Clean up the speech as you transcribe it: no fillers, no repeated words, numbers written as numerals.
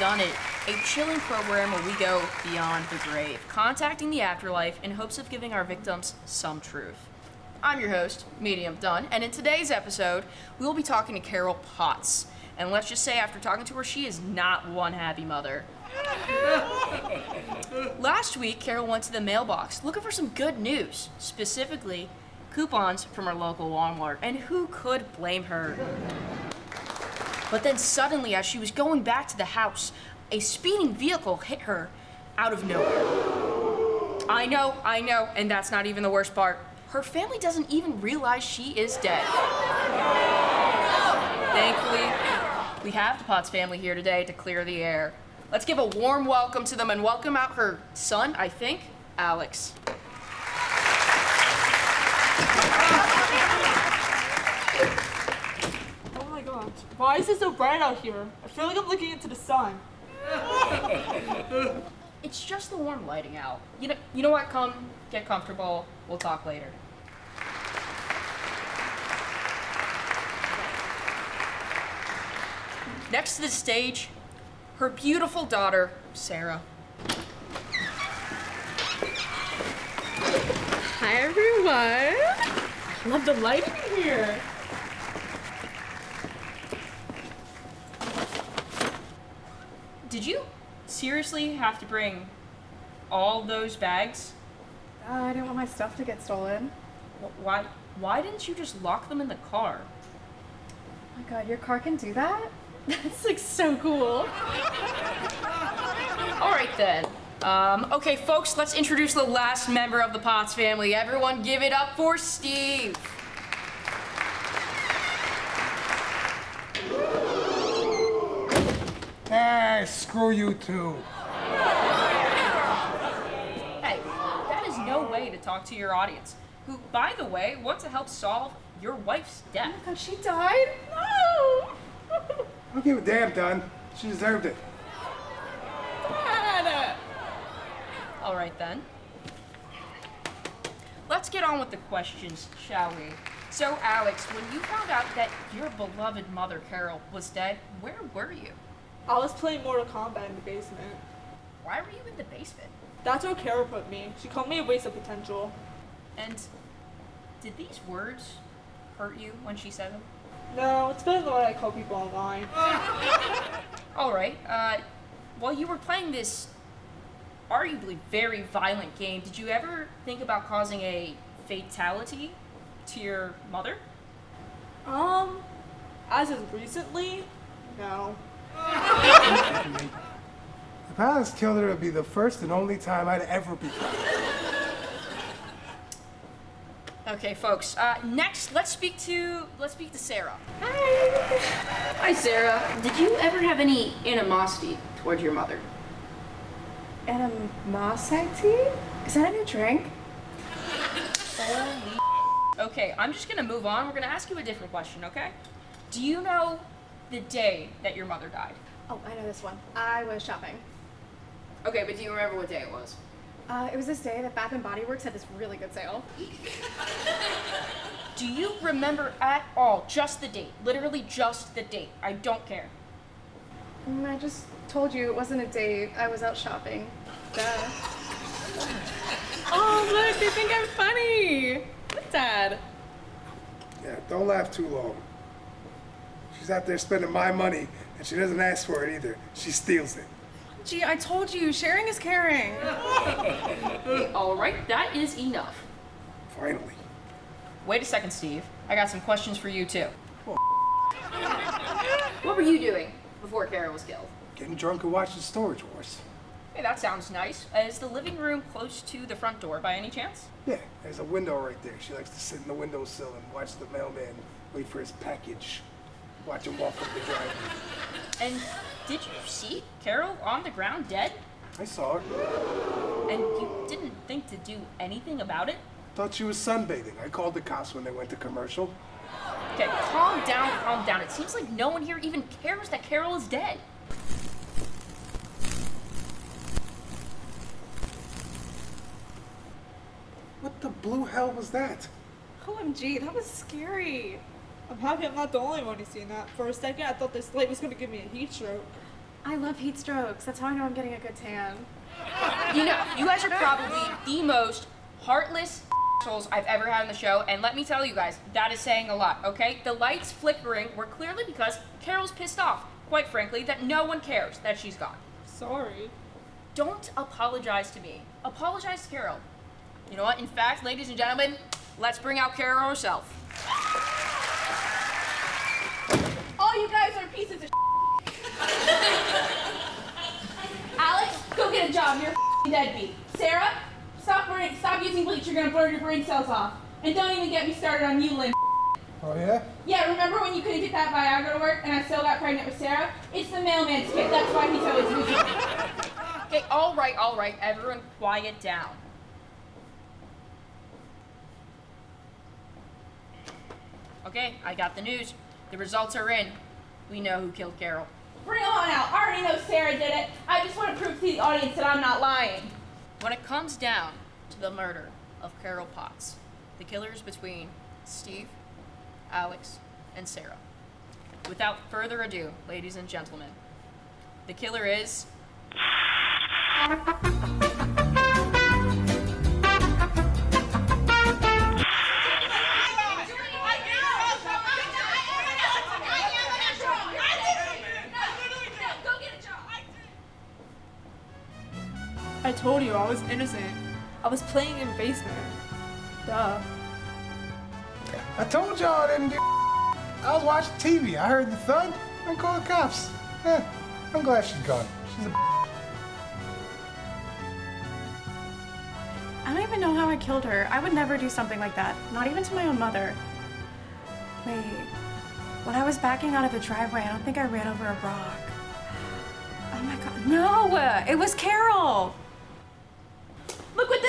Done It, a chilling program where we go beyond the grave, contacting the afterlife in hopes of giving our victims some truth. I'm your host, Medium Dunn, and in today's episode, we will be talking to Karol Pott. And let's just say, after talking to her, she is not one happy mother. Last week, Karol went to the mailbox looking for some good news, specifically coupons from our local Walmart, and who could blame her? But then suddenly, as she was going back to the house, a speeding vehicle hit her out of nowhere. I know, and that's not even the worst part. Her family doesn't even realize she is dead. Thankfully, we have the Potts family here today to clear the air. Let's give a warm welcome to them and welcome out her son, I think, Alex. Why is it so bright out here? I feel like I'm looking into the sun. It's just the warm lighting out. You know what? Come, get comfortable. We'll talk later. Next to the stage, her beautiful daughter, Sarah. Hi, everyone. I love the lighting here. Did you seriously have to bring all those bags? I didn't want my stuff to get stolen. Why didn't you just lock them in the car? Oh my god, your car can do that? That's like so cool. All right then. Okay, folks, let's introduce the last member of the Potts family. Everyone give it up for Steve. Ah, screw you too. Hey, that is no way to talk to your audience, who, by the way, want to help solve your wife's death. Oh my god, she died? No! I don't give a damn, Don. She deserved it. Dad! All right then. Let's get on with the questions, shall we? So, Alex, when you found out that your beloved mother, Karol, was dead, where were you? I was playing Mortal Kombat in the basement. Why were you in the basement? That's where Karol put me. She called me a waste of potential. And did these words hurt you when she said them? No, it's better than what I call people online. All right. While you were playing this arguably very violent game, did you ever think about causing a fatality to your mother? As of recently, no. If Alice killed her, it would be the first and only time I'd ever be caught. Okay, folks. Next, let's speak to Sarah. Hi, Sarah. Did you ever have any animosity towards your mother? Animosity? Is that a new drink? Holy. Okay, I'm just gonna move on. We're gonna ask you a different question, okay? Do you know the day that your mother died? Oh, I know this one. I was shopping. Okay, but do you remember what day it was? It was this day that Bath & Body Works had this really good sale. Do you remember at all just the date? Literally just the date. I don't care. I just told you it wasn't a date. I was out shopping. Duh. Oh, look, they think I'm funny. Look, Dad. Yeah, don't laugh too long. She's out there spending my money, and she doesn't ask for it either. She steals it. Gee, I told you, sharing is caring. Okay, all right, that is enough. Finally. Wait a second, Steve. I got some questions for you, too. Oh. What were you doing before Karol was killed? Getting drunk and watching Storage Wars. Hey, that sounds nice. Is the living room close to the front door by any chance? Yeah, there's a window right there. She likes to sit in the windowsill and watch the mailman wait for his package. Watch him walk up the driveway. And did you see Karol on the ground dead? I saw her. And you didn't think to do anything about it? Thought she was sunbathing. I called the cops when they went to commercial. Okay, calm down, calm down. It seems like no one here even cares that Karol is dead. What the blue hell was that? OMG, that was scary. I'm happy I'm not the only one who's seen that. For a second, I thought this light was gonna give me a heat stroke. I love heat strokes. That's how I know I'm getting a good tan. You know, you guys are probably the most heartless assholes I've ever had on the show, and let me tell you guys, that is saying a lot, okay? The lights flickering were clearly because Carol's pissed off, quite frankly, that no one cares that she's gone. Sorry. Don't apologize to me. Apologize to Carol. You know what? In fact, ladies and gentlemen, let's bring out Carol herself. All you guys are pieces of Alex, go get a job. You're a deadbeat. Sarah, stop using bleach. You're gonna burn your brain cells off. And don't even get me started on you, Lynn. Oh, yeah? Yeah, remember when you couldn't get that Viagra to work and I still got pregnant with Sarah? It's the mailman's kid. That's why he's always losing. Okay, all right, everyone quiet down. Okay, I got the news. The results are in. We know who killed Carol. Bring him on out. I already know Sarah did it. I just want to prove to the audience that I'm not lying. When it comes down to the murder of Karol Pott, the killer is between Steve, Alex, and Sarah. Without further ado, ladies and gentlemen, the killer is... I told you I was innocent. I was playing in basement. Duh. I told y'all I didn't do. I was watching TV. I heard the thud. I called the cops. Yeah, I'm glad she's gone. She's a. I don't even know how I killed her. I would never do something like that. Not even to my own mother. Wait. When I was backing out of the driveway, I don't think I ran over a rock. Oh my god. No! It was Carol! Look what